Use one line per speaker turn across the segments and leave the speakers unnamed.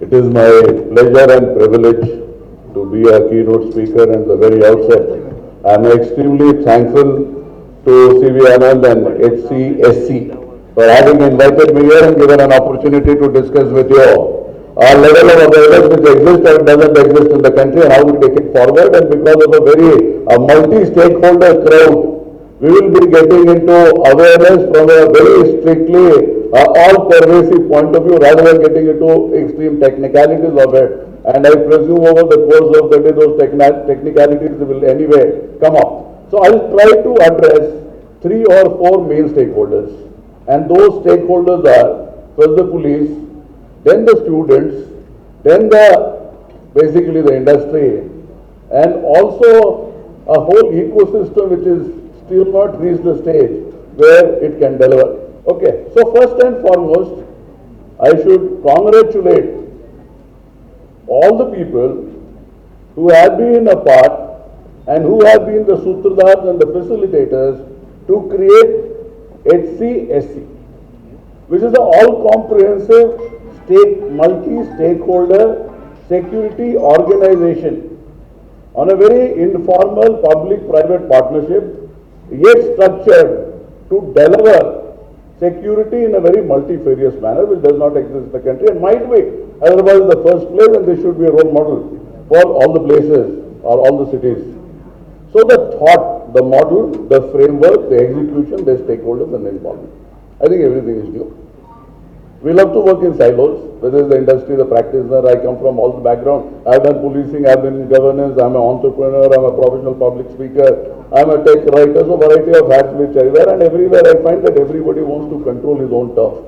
It is my pleasure and privilege to be a keynote speaker at the very outset. I am extremely thankful to CV Anand and HCSC for having invited me here and given an opportunity to discuss with you our level of awareness which exists or doesn't exist in the country and how we take it forward. And because of a very multi-stakeholder crowd, we will be getting into awareness from a very strictly all-pervasive point of view rather than getting into extreme technicalities of it. And I presume over the course of the day those technicalities will anyway come up. So I'll try to address 3 or 4 main stakeholders. And those stakeholders are first the police, then the students, then basically the industry, and also a whole ecosystem which is still not reached the stage where it can deliver. Okay, so first and foremost, I should congratulate all the people who have been a part and who have been the sutradhars and the facilitators to create HCSC, which is an all-comprehensive multi-stakeholder security organization on a very informal public-private partnership, yet structured to deliver security in a very multifarious manner which does not exist in the country and might be otherwise the first place, and this should be a role model for all the places or all the cities. So the thought, the model, the framework, the execution, the stakeholders and the involvement. I think everything is new. We love to work in silos, whether it's the industry, the practitioner. I come from all the background. I've done policing, I've been in governance, I'm an entrepreneur, I'm a professional public speaker, I'm a tech writer, so variety of hats which I wear, and everywhere I find that everybody wants to control his own turf.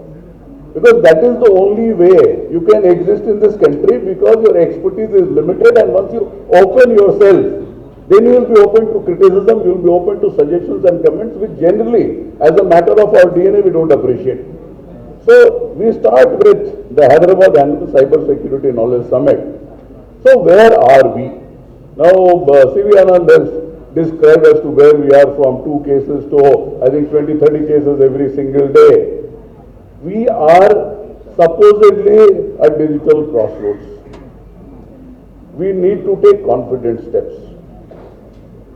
Because that is the only way you can exist in this country, because your expertise is limited, and once you open yourself, then you will be open to criticism, you will be open to suggestions and comments, which generally, as a matter of our DNA, we don't appreciate. So we start with the Hyderabad Annual Cyber Security Knowledge Summit. So where are we? Now CV Anand has described as to where we are from 2 cases to I think 20-30 cases every single day. We are supposedly at digital crossroads. We need to take confident steps.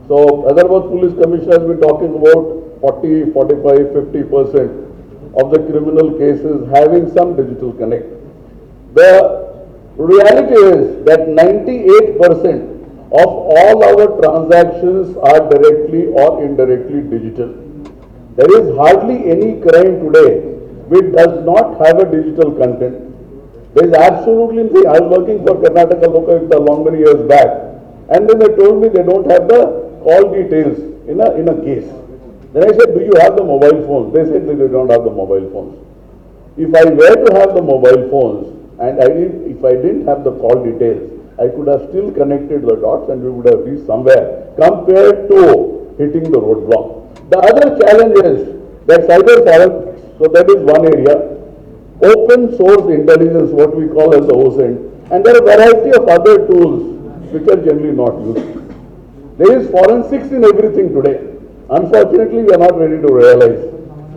So Hyderabad Police Commissioner has been talking about 40, 45, 50% of the criminal cases having some digital connect. The reality is that 98% of all our transactions are directly or indirectly digital. There is hardly any crime today which does not have a digital content. There is absolutely nothing. I was working for Karnataka Loka long many years back, and then they told me they don't have the call details in a case. Then I said, do you have the mobile phones? They said they don't have the mobile phones. If I were to have the mobile phones and if I didn't have the call details, I could have still connected the dots and we would have reached somewhere compared to hitting the roadblock. The other challenge is that cyber forensics, so that is one area. Open source intelligence, what we call as the OSINT, and there are a variety of other tools which are generally not used. There is forensics in everything today. Unfortunately, we are not ready to realize.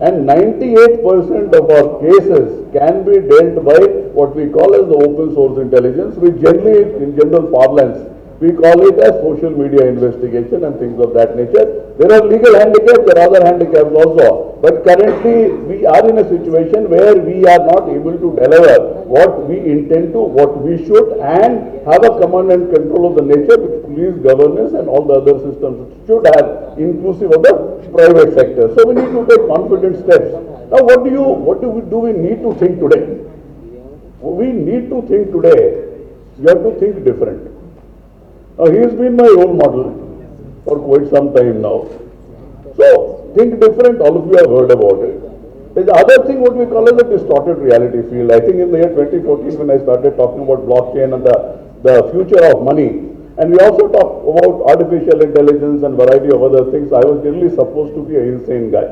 And 98% of our cases can be dealt by what we call as the open source intelligence, which generally, in general parlance, we call it as social media investigation and things of that nature. There are legal handicaps, there are other handicaps also. But currently, we are in a situation where we are not able to deliver what we intend to, what we should, and have a command and control of the nature which police governance and all the other systems should have, inclusive of the private sector. So we need to take confident steps. Now, what do we need to think today? We need to think today. We have to think different. Now, he has been my role model for quite some time now. So, think different, all of you have heard about it. There's the other thing, what we call as a distorted reality field. I think in the year 2014, when I started talking about blockchain and the future of money, and we also talked about artificial intelligence and variety of other things, I was generally supposed to be an insane guy.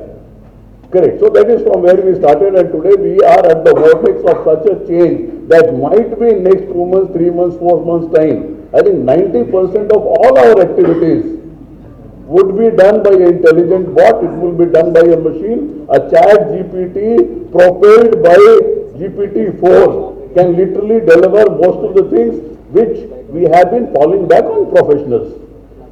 Correct. So that is from where we started, and today we are at the vortex of such a change that might be in next 2 months, 3 months, 4 months time. I think 90% of all our activities would be done by an intelligent bot. It will be done by a machine, a chat GPT propelled by GPT-4 can literally deliver most of the things which we have been falling back on professionals.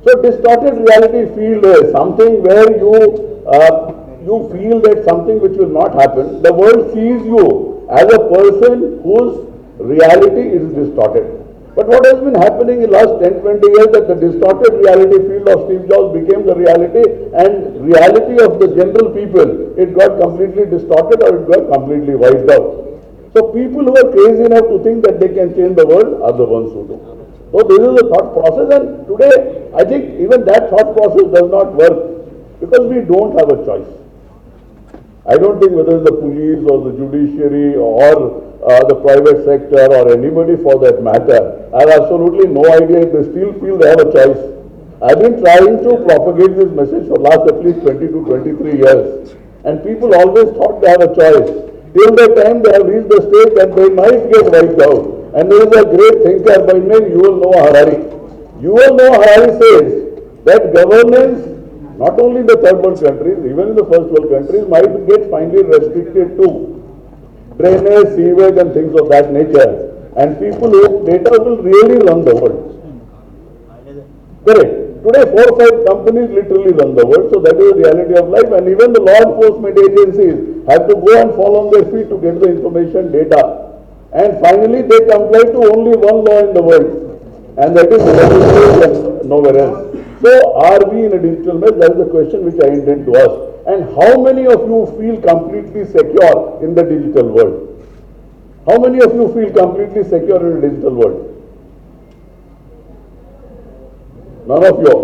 So distorted reality field is something where you feel that something which will not happen. The world sees you as a person whose reality is distorted. But what has been happening in the last 10-20 years that the distorted reality field of Steve Jobs became the reality, and reality of the general people, it got completely distorted or it got completely wiped out. So people who are crazy enough to think that they can change the world are the ones who do. So this is the thought process, and today I think even that thought process does not work because we don't have a choice. I don't think whether it's the police or the judiciary or the private sector or anybody for that matter, I have absolutely no idea if they still feel they have a choice. I've been trying to propagate this message for last at least 20 to 23 years, and people always thought they have a choice. Till the time they have reached the stage that they might get wiped out. And there is a great thinker by name Yuval Noah Harari. Yuval Noah Harari says that governance, not only in the third world countries, even in the first world countries, might get finally restricted to drainage, sewage and things of that nature. And people whose data will really run the world. Correct. Today 4 or 5 companies literally run the world, so that is the reality of life, and even the law enforcement agencies have to go and fall on their feet to get the information data. And finally they comply to only one law in the world, and that is legislation, nowhere else. So are we in a digital mess? That is the question which I intend to ask. And how many of you feel completely secure in the digital world? How many of you feel completely secure in the digital world? None of you.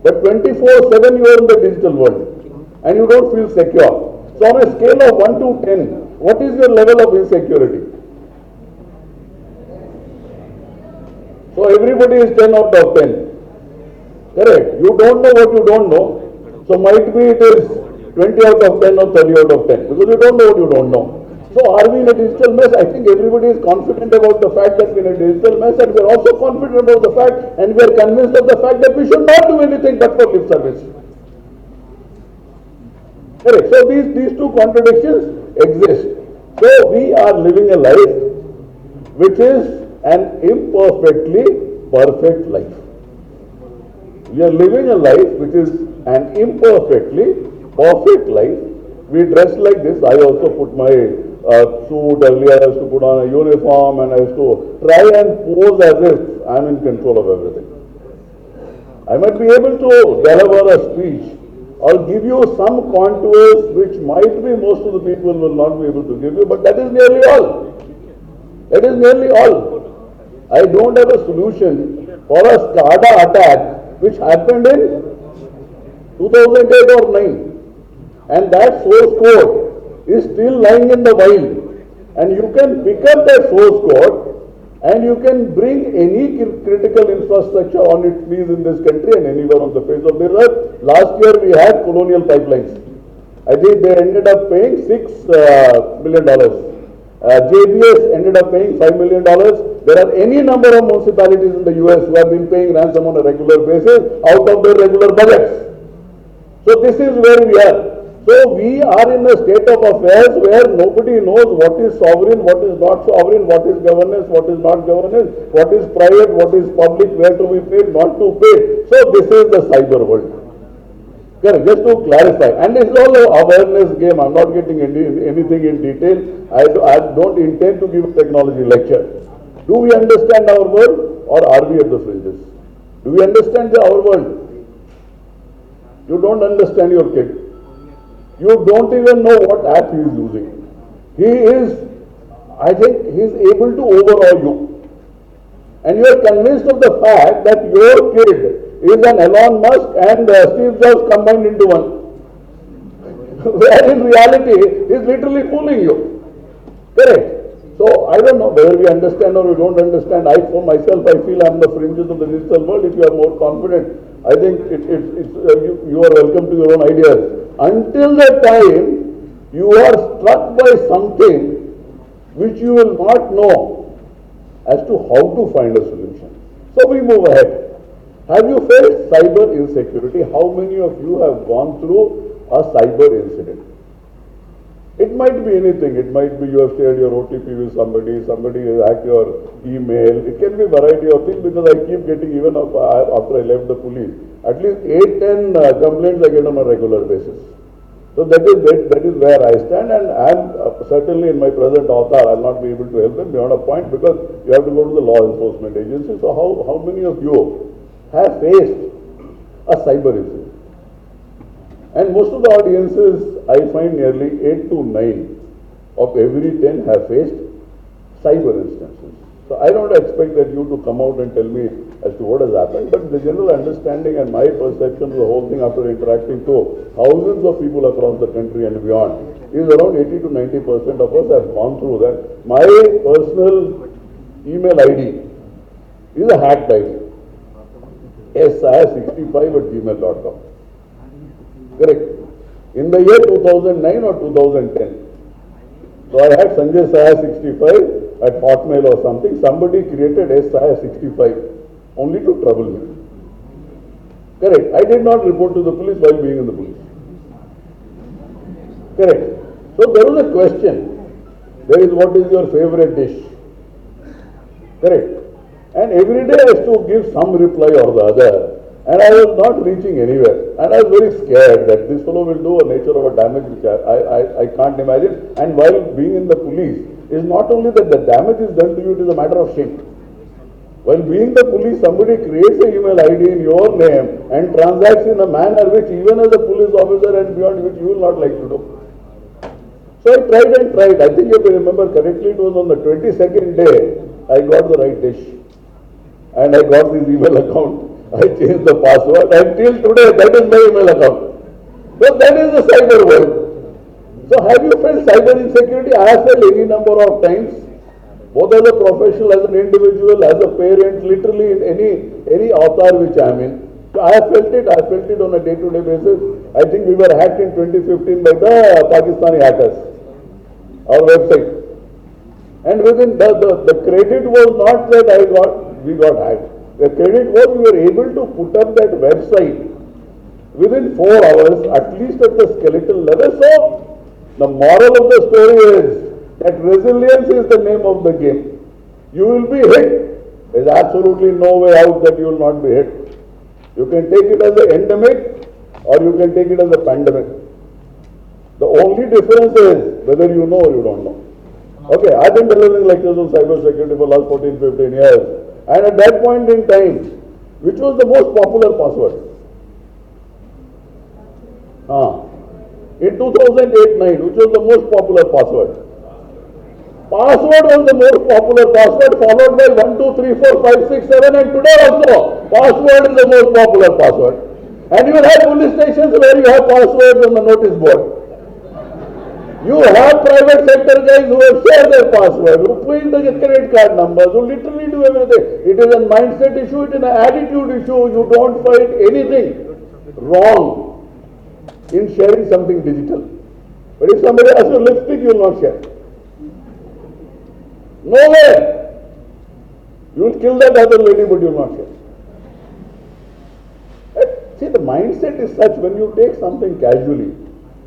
But 24/7 you are in the digital world and you don't feel secure. So on a scale of 1 to 10, what is your level of insecurity? So everybody is 10 out of 10. Correct. You don't know what you don't know. So might be it is 20 out of 10 or 30 out of 10 because you don't know what you don't know. So are we in a digital mess? I think everybody is confident about the fact that we are in a digital mess, and we are also confident about the fact, and we are convinced of the fact that we should not do anything but for lip service. Correct. So these two contradictions exist. So we are living a life which is an imperfectly perfect life. We are living a life which is an imperfectly perfect life. We dress like this. I also put my suit earlier. I used to put on a uniform and I used to try and pose as if I am in control of everything. I might be able to deliver a speech or give you some contours which might be most of the people will not be able to give you, but that is nearly all. That is nearly all. I don't have a solution for a SCADA attack which happened in 2008 or 9. And that source code is still lying in the wild. And you can pick up that source code and you can bring any critical infrastructure on its knees in this country and anywhere on the face of the earth. Last year we had colonial pipelines. I think they ended up paying $6 million. JBS ended up paying $5 million. There are any number of municipalities in the US who have been paying ransom on a regular basis out of their regular budgets. So this is where we are. So we are in a state of affairs where nobody knows what is sovereign, what is not sovereign, what is governance, what is not governance, what is private, what is public, where to be paid, not to pay. So this is the cyber world. Correct. Just to clarify, and it's all an awareness game. I'm not getting anything in detail. I don't intend to give a technology lecture. Do we understand our world or are we at the fringes? Do we understand our world? You don't understand your kid. You don't even know what app he is using. I think he is able to overawe you. And you are convinced of the fact that your kid is an Elon Musk and Steve Jobs combined into one. Where in reality, he is literally fooling you. Correct. So I don't know whether we understand or we don't understand. For myself, I feel I am the fringes of the digital world. If you are more confident, I think you are welcome to your own ideas. Until that time, you are struck by something which you will not know as to how to find a solution. So we move ahead. Have you faced cyber insecurity? How many of you have gone through a cyber incident? It might be anything. It might be you have shared your OTP with somebody, somebody has hacked your email. It can be a variety of things because I keep getting, even after I left the police, at least 8-10 complaints I get on a regular basis. So that is where I stand, and I am certainly in my present avatar, I will not be able to help them beyond a point because you have to go to the law enforcement agency. So how many of you have faced a cyber incident? And most of the audiences, I find nearly 8 to 9 of every 10 have faced cyber instances. So I don't expect that you to come out and tell me as to what has happened, but the general understanding and my perception of the whole thing after interacting to thousands of people across the country and beyond is around 80 to 90% of us have gone through that. My personal email ID is a hacked ID, Sahay65@gmail.com. Correct. In the year 2009 or 2010. So I had Sanjay Sahay65 at Hotmail or something. Somebody created Sahay65 only to trouble me. Correct. I did not report to the police while being in the police. Correct. So there was a question. There is, what is your favorite dish? Correct. And every day I has to give some reply or the other. And I was not reaching anywhere. And I was very scared that this fellow will do a nature of a damage which I can't imagine. And while being in the police, it's not only that the damage is done to you, it is a matter of shame. While being the police, somebody creates an email ID in your name and transacts in a manner which even as a police officer and beyond which you will not like to do. So I tried and tried. I think if I remember correctly, it was on the 22nd day, I got the right dish. And I got this email account. I changed the password, and till today that is my email account. So that is the cyber world. So have you felt cyber insecurity? I have felt any number of times, both as a professional, as an individual, as a parent, literally in any avatar which I am in. So I have felt it on a day-to-day basis. I think we were hacked in 2015 by the Pakistani hackers, our website. And within the credit was not that we got hacked. The credit was we were able to put up that website within 4 hours, at least at the skeletal level. So the moral of the story is that resilience is the name of the game. You will be hit. There is absolutely no way out that you will not be hit. You can take it as an endemic or you can take it as a pandemic. The only difference is whether you know or you don't know. Okay, I've been delivering lectures on cyber security for the last 14-15 years. And at that point in time, which was the most popular password? In 2008-9, which was the most popular password? Password was the most popular password, followed by 1, 2, 3, 4, 5, 6, 7, and today also, password is the most popular password. And you will have police stations where you have passwords on the notice board. You have private sector guys who have shared their password, who fill the credit card numbers, who literally do everything. It is a mindset issue, it is an attitude issue. You don't find anything wrong in sharing something digital. But if somebody has your lipstick, you will not share. No way. You will kill that other lady, but you will not share. See, the mindset is such, when you take something casually,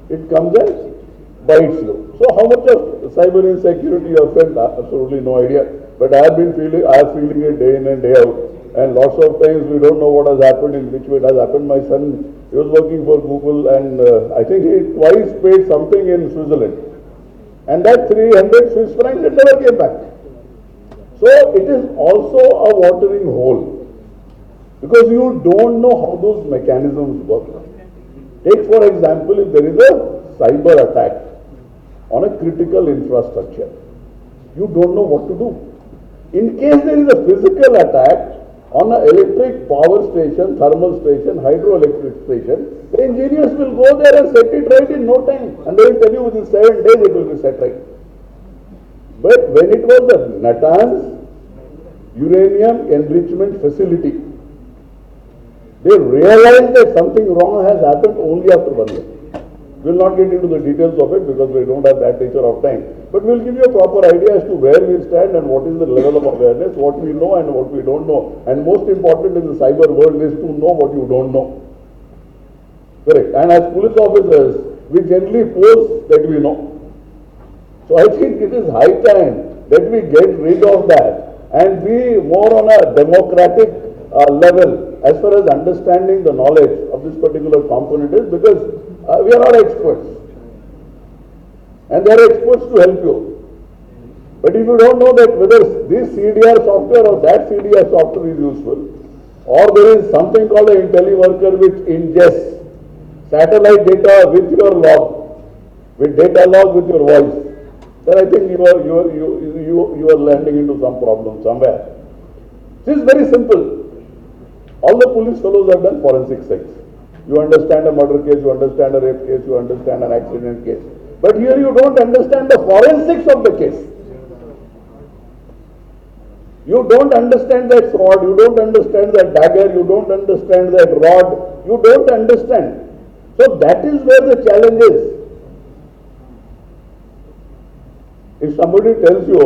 it comes and bites you. So how much of cyber insecurity you have felt? Absolutely no idea. But I have feeling it day in and day out. And lots of times we don't know what has happened, in which way it has happened. My son, he was working for Google, and I think he twice paid something in Switzerland. And that 300 Swiss francs, it never came back. So it is also a watering hole. Because you don't know how those mechanisms work. Take for example, if there is a cyber attack on a critical infrastructure, you don't know what to do. In case there is a physical attack on an electric power station, thermal station, hydroelectric station, the engineers will go there and set it right in no time. And they will tell you within 7 days it will be set right. But when it was the Natanz uranium enrichment facility, they realized that something wrong has happened only after 1 year. We will not get into the details of it because we don't have that nature of time. But we will give you a proper idea as to where we stand and what is the level of awareness, what we know and what we don't know. And most important in the cyber world is to know what you don't know. Correct. And as police officers, we generally pose that we know. So I think it is high time that we get rid of that and be more on a democratic level as far as understanding the knowledge of this particular component is, because we are not experts and there are experts to help you. But if you don't know that whether this CDR software or that CDR software is useful, or there is something called an IntelliWorker which ingests satellite data with your log, with data log with your voice, then I think you are landing into some problem somewhere. This is very simple. All the police fellows have done forensic science. You understand a murder case, you understand a rape case, you understand an accident case. But here you don't understand the forensics of the case. You don't understand that sword, you don't understand that dagger, you don't understand that rod, you don't understand. So that is where the challenge is. If somebody tells you,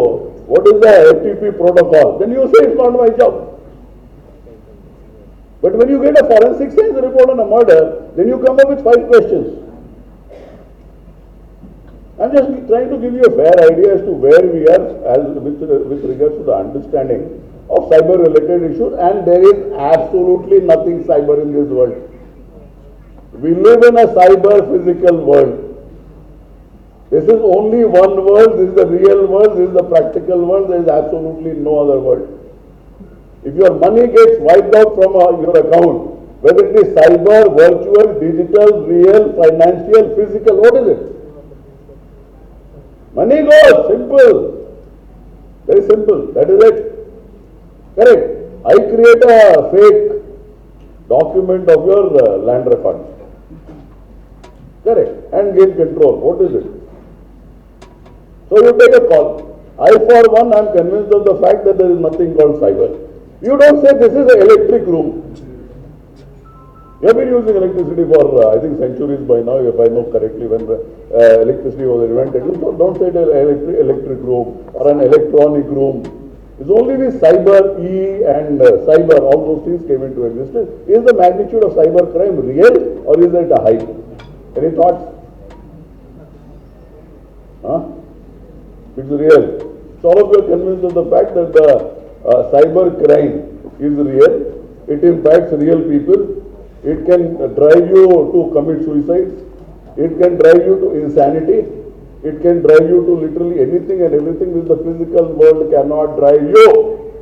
what is the FTP protocol, then you say it's not my job. But when you get a forensic science report on a murder, then you come up with 5 questions. I'm just trying to give you a fair idea as to where we are with regards to the understanding of cyber related issues, and there is absolutely nothing cyber in this world. We live in a cyber physical world. This is only one world, this is the real world, this is the practical world, there is absolutely no other world. If your money gets wiped out from your account, whether it is cyber, virtual, digital, real, financial, physical, what is it? Money goes, simple, very simple, that is it. Correct. I create a fake document of your land refund. Correct. And gain control, what is it? So you take a call. I for one am convinced of the fact that there is nothing called cyber. You don't say this is an electric room. We have been using electricity for I think centuries by now, if I know correctly, when electricity was invented. So don't say an electric room or an electronic room. It's only with cyber, and cyber, all those things came into existence. Is the magnitude of cyber crime real or is it a hype? Any thoughts? Huh? It's real. So all of you are convinced of the fact that the cyber crime is real. It impacts real people. It can drive you to commit suicide. It can drive you to insanity. It can drive you to literally anything and everything which the physical world cannot drive you.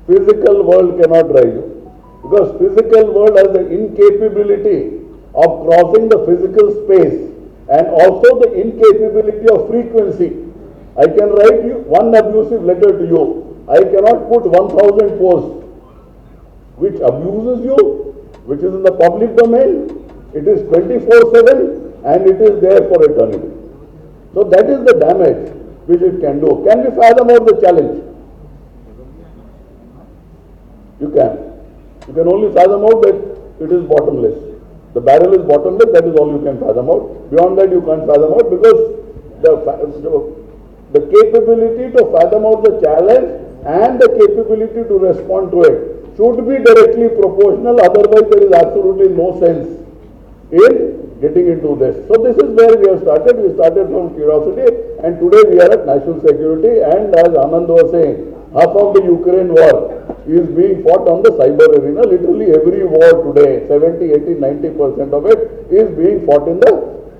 Physical world cannot drive you. Because physical world has the incapability of crossing the physical space and also the incapability of frequency. I can write you one abusive letter to you. I cannot put 1,000 posts which abuses you, which is in the public domain. It is 24/7 and it is there for eternity. So that is the damage which it can do. Can we fathom out the challenge? You can. You can only fathom out that it is bottomless. The barrel is bottomless, that is all you can fathom out. Beyond that you can't fathom out, because the capability to fathom out the challenge and the capability to respond to it should be directly proportional, otherwise there is absolutely no sense in getting into this. So this is where we have started. We started from curiosity and today we are at national security, and as Anand was saying, half of the Ukraine war is being fought on the cyber arena. Literally every war today, 70, 80, 90% of it is being fought in the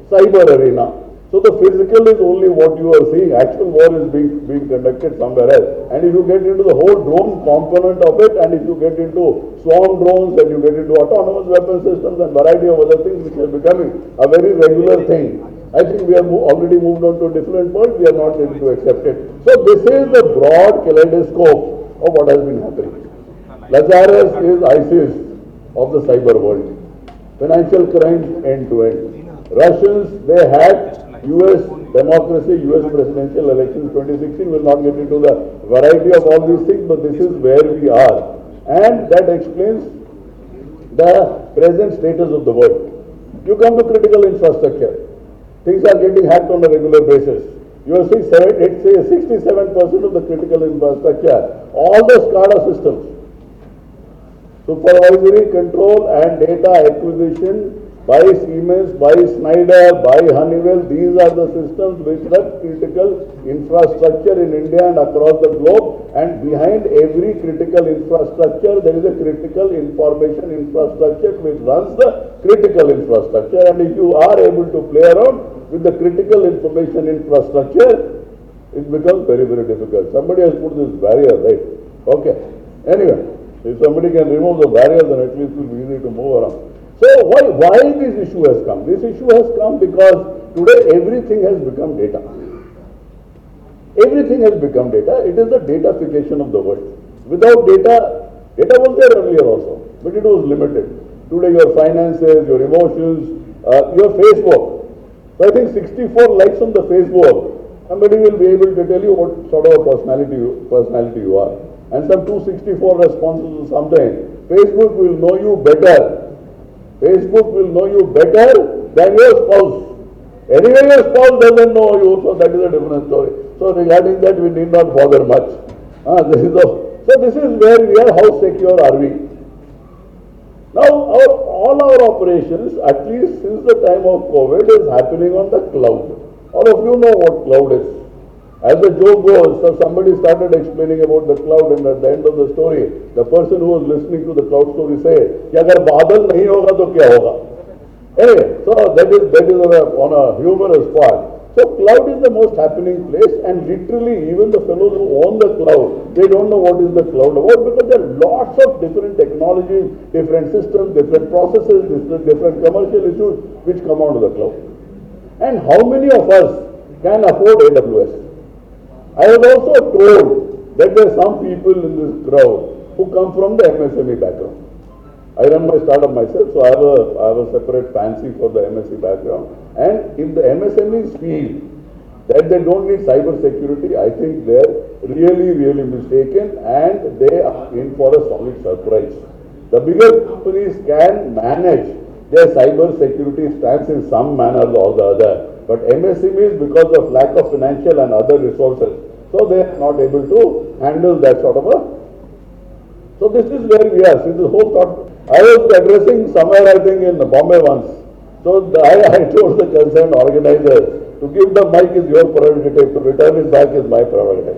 cyber arena. So the physical is only what you are seeing. Actual war is being conducted somewhere else. And if you get into the whole drone component of it, and if you get into swarm drones, and you get into autonomous weapon systems and variety of other things which are becoming a very regular thing, I think we have already moved on to a different world. We are not ready to accept it. So this is the broad kaleidoscope of what has been happening. Lazarus is ISIS of the cyber world. Financial crimes end to end. Russians, they hacked US democracy, US presidential elections 2016. We'll not get into the variety of all these things, but this is where we are. And that explains the present status of the world. You come to critical infrastructure. Things are getting hacked on a regular basis. You are seeing 67% of the critical infrastructure, all the SCADA systems, supervisory, control and data acquisition by Siemens, by Schneider, by Honeywell. These are the systems which run critical infrastructure in India and across the globe. And behind every critical infrastructure, there is a critical information infrastructure which runs the critical infrastructure. And if you are able to play around with the critical information infrastructure, it becomes very, very difficult. Somebody has put this barrier, right? Okay. Anyway, if somebody can remove the barrier, then at least it will be easy to move around. So why this issue has come? This issue has come because today everything has become data. Everything has become data. It is the datafication of the world. Without data, data was there earlier also, but it was limited. Today your finances, your emotions, your Facebook. So I think 64 likes on the Facebook, somebody will be able to tell you what sort of a personality you are. And some 264 responses or something. Facebook will know you better. Facebook will know you better than your spouse. Anyway, your spouse doesn't know you, so that is a different story. So regarding that, we need not bother much. So this is where we are. How secure are we? Now, all our operations, at least since the time of COVID, is happening on the cloud. All of you know what cloud is. As the joke goes, so somebody started explaining about the cloud, and at the end of the story, the person who was listening to the cloud story said, "कि अगर बादल नहीं होगा तो क्या होगा?" Anyway, so that is on a humorous part. So cloud is the most happening place, and literally even the fellows who own the cloud, they don't know what is the cloud about, because there are lots of different technologies, different systems, different processes, different commercial issues which come onto the cloud. And how many of us can afford AWS? I was also told that there are some people in this crowd who come from the MSME background. I run my startup myself, so I have a separate fancy for the MSE background. And if the MSMEs feel that they don't need cyber security, I think they're really, really mistaken, and they are in for a solid surprise. The bigger companies can manage their cyber security stance in some manner or the other, but MSMEs, because of lack of financial and other resources, so they are not able to handle that sort of a. So this is where we are. Since the whole thought, I was addressing somewhere, I think in Bombay once. So I told the concerned organizers, to give the mic is your prerogative, to return it back is my prerogative.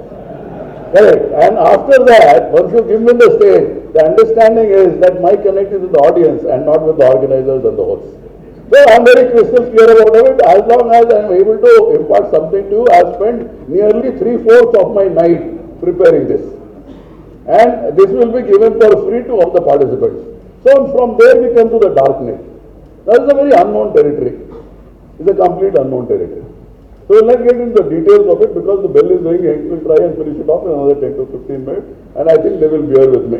Correct. And after that, once you give me the stage, the understanding is that my connect is with the audience and not with the organizers and the hosts. So I am very crystal clear about it. As long as I am able to impart something to you, I have spent nearly 3/4 of my night preparing this. And this will be given for free to all the participants. So from there we come to the dark net. That is a very unknown territory. It's a complete unknown territory. So we'll not get into the details of it because the bell is ringing. We'll try and finish it off in another 10 to 15 minutes. And I think they will bear with me.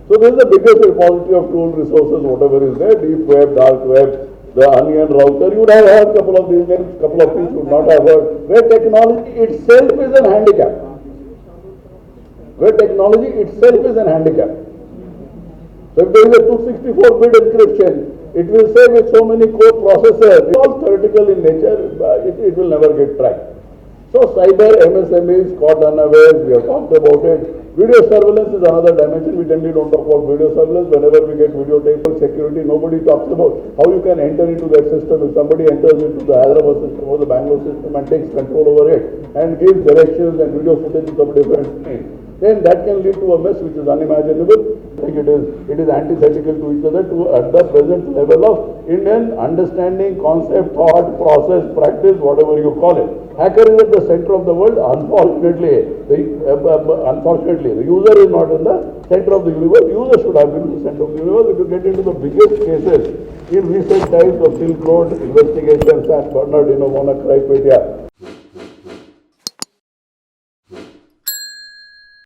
So this is the biggest repository of tool resources, whatever is there, deep web, dark web, the onion router. You would have heard a couple of these names, couple of things you would not have heard. Where technology itself is an handicap. Where technology itself is an handicap. So if there is a 264-bit encryption, it will say with so many core processors, it's all theoretical in nature, it will never get tracked. So cyber MSMEs caught unawares, we have talked about it. Video surveillance is another dimension. We generally don't talk about video surveillance. Whenever we get videotape security, nobody talks about how you can enter into that system. If somebody enters into the Hyderabad system or the Bangalore system and takes control over it and gives directions and video footage of different things, then that can lead to a mess which is unimaginable. I think it is antithetical to each other at the present level of Indian understanding, concept, thought, process, practice, whatever you call it. Hacker is at the center of the world. Unfortunately, the user is not in the center of the universe. The user should have been in the center of the universe. If you get into the biggest cases in recent times of Silk Road investigations and Bernard, WannaCry,